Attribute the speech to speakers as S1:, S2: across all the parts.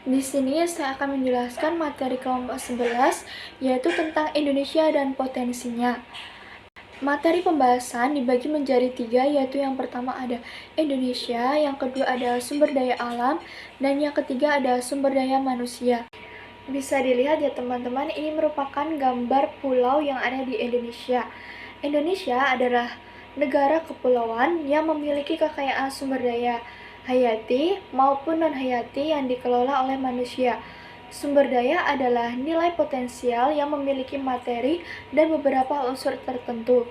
S1: Di sini saya akan menjelaskan materi kelompok 11, yaitu tentang Indonesia dan potensinya. Materi pembahasan dibagi menjadi 3, yaitu yang pertama ada Indonesia, yang kedua ada sumber daya alam, dan yang ketiga ada sumber daya manusia. Bisa dilihat ya teman-teman, ini merupakan gambar pulau yang ada di Indonesia. Indonesia adalah negara kepulauan yang memiliki kekayaan sumber daya hayati maupun non-hayati yang dikelola oleh manusia. Sumber daya adalah nilai potensial yang memiliki materi dan beberapa unsur tertentu.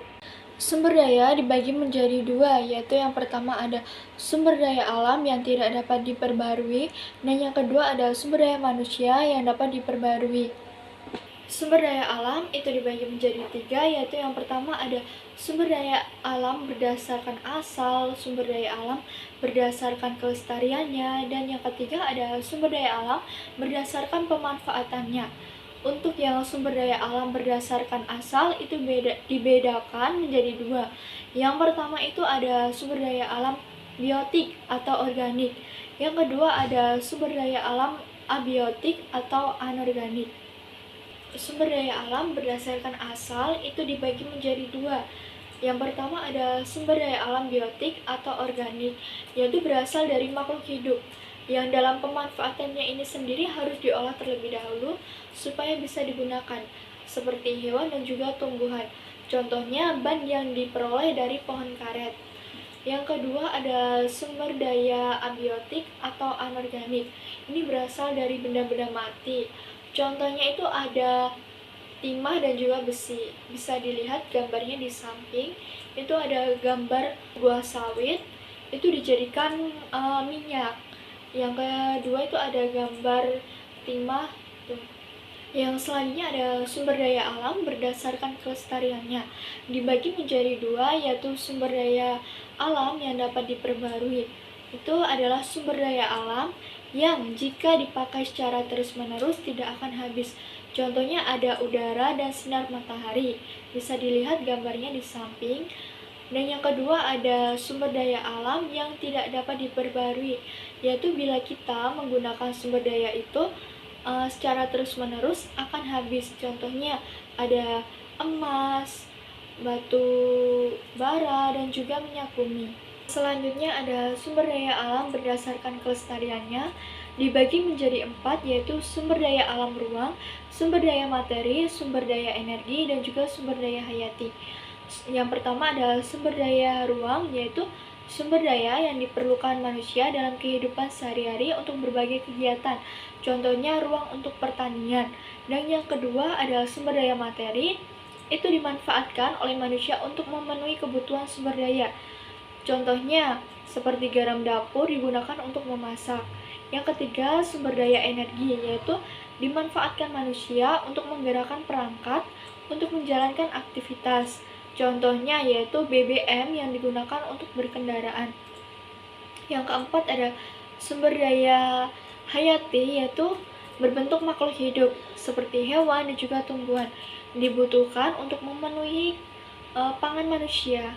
S1: Sumber daya dibagi menjadi 2, yaitu yang pertama ada sumber daya alam yang tidak dapat diperbarui, dan yang kedua ada sumber daya manusia yang dapat diperbarui. Sumber daya alam itu dibagi menjadi 3, yaitu yang pertama ada sumber daya alam berdasarkan asal, sumber daya alam berdasarkan kelestariannya, dan yang ketiga ada sumber daya alam berdasarkan pemanfaatannya. Untuk yang sumber daya alam berdasarkan asal itu dibedakan menjadi 2. Yang pertama itu ada sumber daya alam biotik atau organik. Yang kedua ada sumber daya alam abiotik atau anorganik. Sumber daya alam berdasarkan asal itu dibagi menjadi 2. Yang pertama ada sumber daya alam biotik atau organik, yaitu berasal dari makhluk hidup, yang dalam pemanfaatannya ini sendiri harus diolah terlebih dahulu supaya bisa digunakan, seperti hewan dan juga tumbuhan. Contohnya ban yang diperoleh dari pohon karet. Yang kedua ada sumber daya abiotik atau anorganik. Ini berasal dari benda-benda mati. Contohnya itu ada timah dan juga besi. Bisa dilihat gambarnya di samping. Itu ada gambar buah sawit, itu dijadikan minyak. Yang kedua itu ada gambar timah. Yang selanjutnya ada sumber daya alam berdasarkan kelestariannya. Dibagi menjadi 2, yaitu sumber daya alam yang dapat diperbarui. Itu adalah sumber daya alam yang jika dipakai secara terus-menerus tidak akan habis. Contohnya ada udara dan sinar matahari. Bisa dilihat gambarnya di samping. Dan yang kedua ada sumber daya alam yang tidak dapat diperbarui, yaitu bila kita menggunakan sumber daya itu secara terus-menerus akan habis. Contohnya ada emas, batu bara, dan juga minyak bumi. Selanjutnya ada sumber daya alam berdasarkan kelestariannya, dibagi menjadi 4, yaitu sumber daya alam ruang, sumber daya materi, sumber daya energi, dan juga sumber daya hayati. Yang pertama adalah sumber daya ruang, yaitu sumber daya yang diperlukan manusia dalam kehidupan sehari-hari untuk berbagai kegiatan. Contohnya ruang untuk pertanian. Dan yang kedua adalah sumber daya materi, itu dimanfaatkan oleh manusia untuk memenuhi kebutuhan sumber daya. Contohnya seperti garam dapur digunakan untuk memasak. Yang ketiga, sumber daya energi, yaitu dimanfaatkan manusia untuk menggerakkan perangkat untuk menjalankan aktivitas. Contohnya yaitu BBM yang digunakan untuk berkendaraan. Yang keempat ada sumber daya hayati, yaitu berbentuk makhluk hidup seperti hewan dan juga tumbuhan, dibutuhkan untuk memenuhi pangan manusia.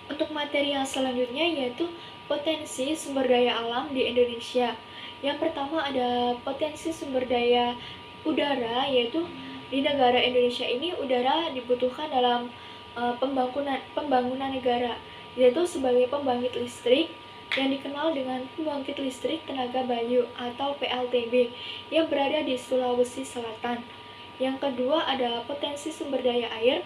S1: Untuk materi yang selanjutnya yaitu potensi sumber daya alam di Indonesia. Yang pertama ada potensi sumber daya udara, yaitu di negara Indonesia ini udara dibutuhkan dalam pembangunan negara, yaitu sebagai pembangkit listrik yang dikenal dengan pembangkit listrik tenaga bayu atau PLTB yang berada di Sulawesi Selatan. Yang kedua ada potensi sumber daya air,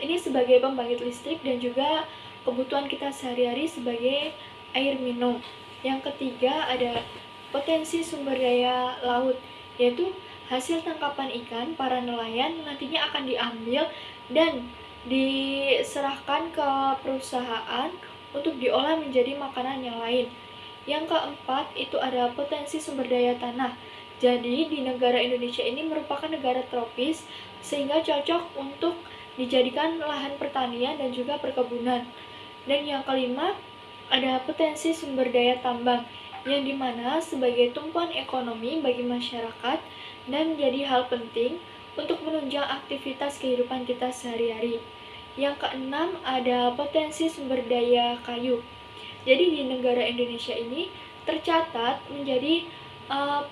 S1: ini sebagai pembangkit listrik dan juga kebutuhan kita sehari-hari sebagai air minum. Yang ketiga ada potensi sumber daya laut, yaitu hasil tangkapan ikan para nelayan nantinya akan diambil dan diserahkan ke perusahaan untuk diolah menjadi makanan yang lain. Yang keempat itu ada potensi sumber daya tanah. Jadi di negara Indonesia ini merupakan negara tropis sehingga cocok untuk dijadikan lahan pertanian dan juga perkebunan. Dan yang kelima ada potensi sumber daya tambang, yang dimana sebagai tumpuan ekonomi bagi masyarakat dan menjadi hal penting untuk menunjang aktivitas kehidupan kita sehari-hari. Yang keenam ada potensi sumber daya kayu. Jadi di negara Indonesia ini tercatat menjadi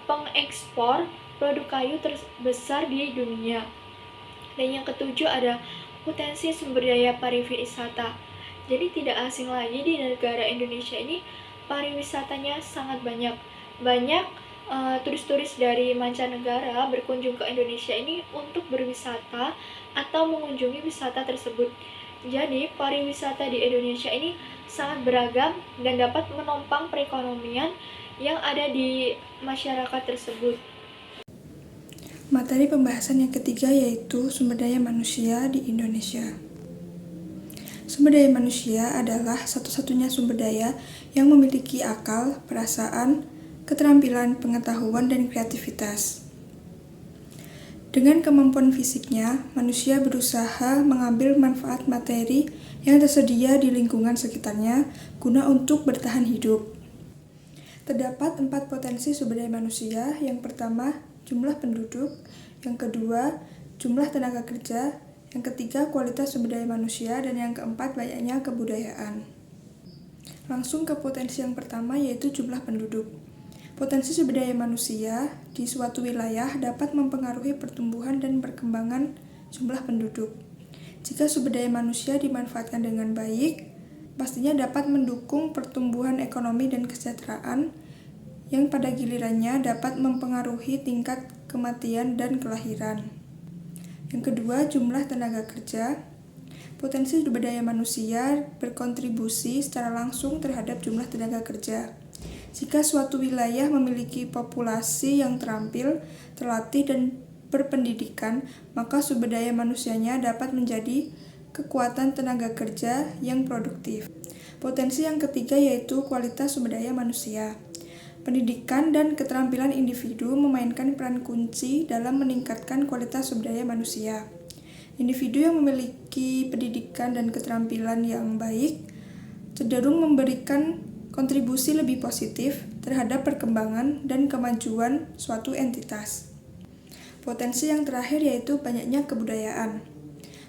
S1: pengekspor produk kayu terbesar di dunia. Dan yang ketujuh ada potensi sumber daya pariwisata. Jadi tidak asing lagi di negara Indonesia ini pariwisatanya sangat banyak. Banyak turis-turis dari mancanegara berkunjung ke Indonesia ini untuk berwisata atau mengunjungi wisata tersebut. Jadi pariwisata di Indonesia ini sangat beragam dan dapat menopang perekonomian yang ada di masyarakat tersebut.
S2: Materi pembahasan yang ketiga yaitu sumber daya manusia di Indonesia. Sumber daya manusia adalah satu-satunya sumber daya yang memiliki akal, perasaan, keterampilan, pengetahuan, dan kreativitas. Dengan kemampuan fisiknya, manusia berusaha mengambil manfaat materi yang tersedia di lingkungan sekitarnya guna untuk bertahan hidup. Terdapat 4 potensi sumber daya manusia. Yang pertama, jumlah penduduk. Yang kedua, jumlah tenaga kerja. Yang ketiga, kualitas sumber daya manusia. Dan yang keempat, banyaknya kebudayaan. Langsung ke potensi yang pertama, yaitu jumlah penduduk. Potensi sumber daya manusia di suatu wilayah dapat mempengaruhi pertumbuhan dan perkembangan jumlah penduduk. Jika sumber daya manusia dimanfaatkan dengan baik, pastinya dapat mendukung pertumbuhan ekonomi dan kesejahteraan yang pada gilirannya dapat mempengaruhi tingkat kematian dan kelahiran. Yang kedua, jumlah tenaga kerja. Potensi sumber daya manusia berkontribusi secara langsung terhadap jumlah tenaga kerja. Jika suatu wilayah memiliki populasi yang terampil, terlatih, dan berpendidikan, maka sumber daya manusianya dapat menjadi kekuatan tenaga kerja yang produktif. Potensi yang ketiga yaitu kualitas sumber daya manusia. Pendidikan dan keterampilan individu memainkan peran kunci dalam meningkatkan kualitas sumber daya manusia. Individu yang memiliki pendidikan dan keterampilan yang baik cenderung memberikan kontribusi lebih positif terhadap perkembangan dan kemajuan suatu entitas. Potensi yang terakhir yaitu banyaknya kebudayaan.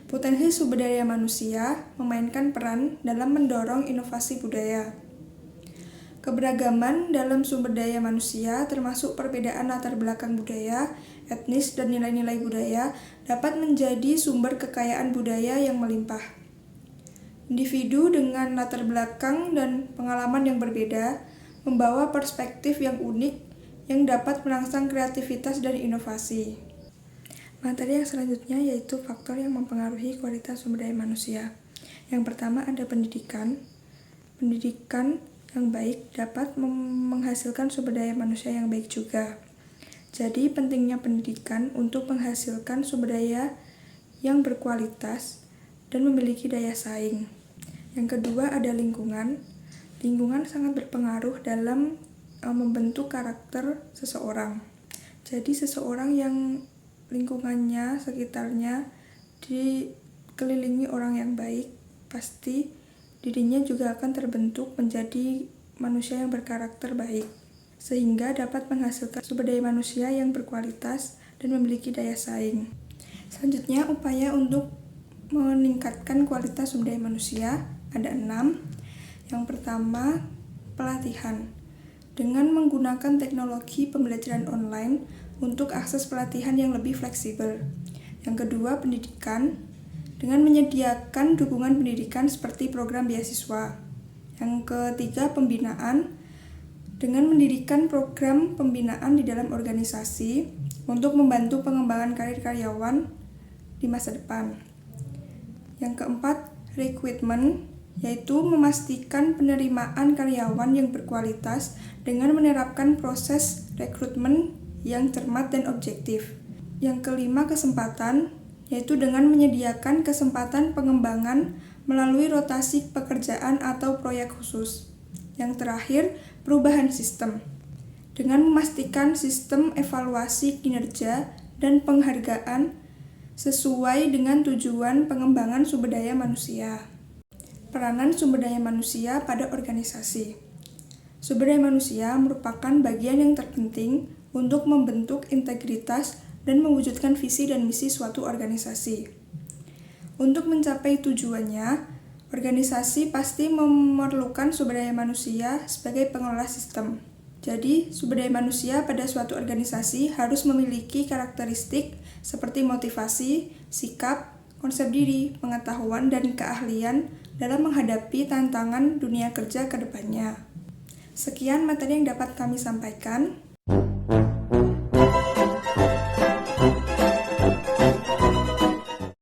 S2: Potensi sumber daya manusia memainkan peran dalam mendorong inovasi budaya. Keberagaman dalam sumber daya manusia, termasuk perbedaan latar belakang budaya, etnis, dan nilai-nilai budaya, dapat menjadi sumber kekayaan budaya yang melimpah. Individu dengan latar belakang dan pengalaman yang berbeda membawa perspektif yang unik yang dapat merangsang kreativitas dan inovasi. Materi yang selanjutnya yaitu faktor yang mempengaruhi kualitas sumber daya manusia. Yang pertama ada pendidikan. Pendidikan yang baik dapat menghasilkan sumber daya manusia yang baik juga. Jadi pentingnya pendidikan untuk menghasilkan sumber daya yang berkualitas dan memiliki daya saing. Yang kedua ada lingkungan. Lingkungan sangat berpengaruh dalam membentuk karakter seseorang. Jadi seseorang yang lingkungannya, sekitarnya dikelilingi orang yang baik, pasti dirinya juga akan terbentuk menjadi manusia yang berkarakter baik, sehingga dapat menghasilkan sumber daya manusia yang berkualitas dan memiliki daya saing. Selanjutnya, upaya untuk meningkatkan kualitas sumber daya manusia ada 6. Yang pertama, pelatihan. Dengan menggunakan teknologi pembelajaran online untuk akses pelatihan yang lebih fleksibel. Yang kedua, pendidikan. Dengan menyediakan dukungan pendidikan seperti program beasiswa. Yang ketiga, pembinaan. Dengan mendirikan program pembinaan di dalam organisasi untuk membantu pengembangan karir karyawan di masa depan. Yang keempat, rekrutmen, yaitu memastikan penerimaan karyawan yang berkualitas dengan menerapkan proses rekrutmen yang cermat dan objektif. Yang kelima, kesempatan, yaitu dengan menyediakan kesempatan pengembangan melalui rotasi pekerjaan atau proyek khusus. Yang terakhir, perubahan sistem, dengan memastikan sistem evaluasi kinerja dan penghargaan sesuai dengan tujuan pengembangan sumber daya manusia. Peranan sumber daya manusia pada organisasi. Sumber daya manusia merupakan bagian yang terpenting untuk membentuk integritas dan mewujudkan visi dan misi suatu organisasi. Untuk mencapai tujuannya, organisasi pasti memerlukan sumber daya manusia sebagai pengelola sistem. Jadi, sumber daya manusia pada suatu organisasi harus memiliki karakteristik seperti motivasi, sikap, konsep diri, pengetahuan, dan keahlian dalam menghadapi tantangan dunia kerja ke depannya. Sekian materi yang dapat kami sampaikan.